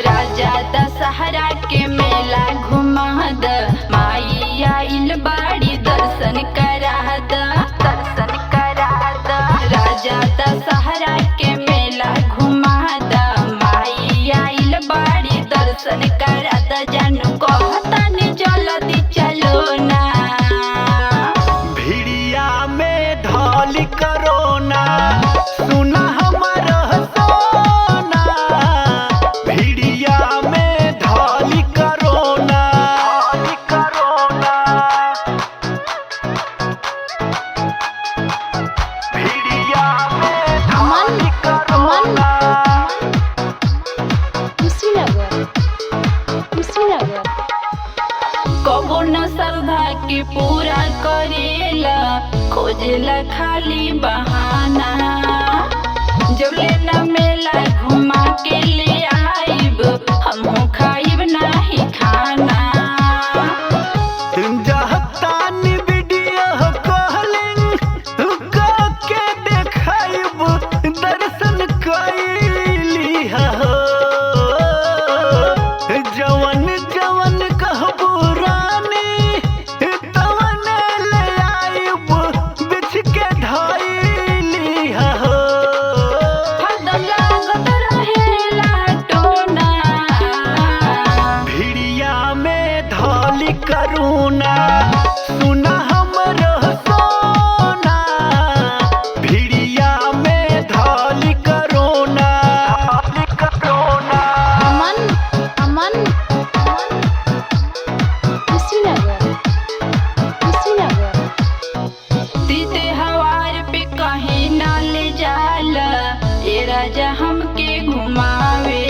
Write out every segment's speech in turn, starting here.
राजा दशहरा के मेला घुमा द, माई आइल बाड़ी दर्शन करा द, दर्शन करा द। राजा दशहरा के मेला घुमा द, माई आइल बाड़ी दर्शन करा द। जानू कहता नि जल्दी चलो ना, भिड़िया में ढल करोना, सुना हमारा सोना। भिड़िया में ढल करोना, ढल करोना। भिड़िया में ढल करोना। कबो न श्रद्धा के पूरा करेला, खोजेला खाली बहाना। जब लेना मेला घुमा के ले आइब, हमहू खाइब नाही खाना। जहतान वीडियो कॉलिंग के देखाइब, दर्शन कैली हो। जवन जवन कहबू रानी, तवन ले आइब, बिछ के धैली हो। हरदम लागत रहेला टोना, भिड़िया में ढल करुणा, सुना हमरो सोना। भिड़िया में ढल करुणा, ढल करुणा। तीते हवार पे कहीं ना ले जाला, ए राजा हमके घुमावे।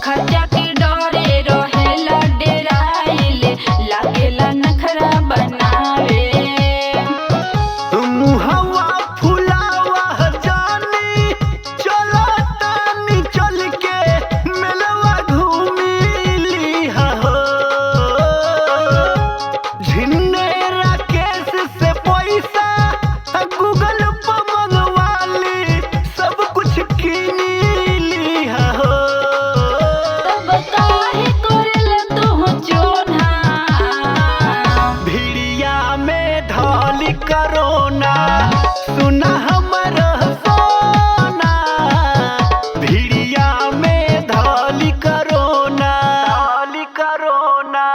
खर्चा के डरे रहेला डेराइल, लागेला नखरा बनावे। मुहवा फुलावा जानी, चलो तानी चल के मेलवा घूमिली हो। झिन्ने राकेश से पैसा गूगल पर मंगवाली, सब कुछ किनली हो। तब काहे करेला तू चोना, भिड़िया में ढल करोना, सुना हमरो सोना। भिड़िया में ढल करोना, ढल करोना।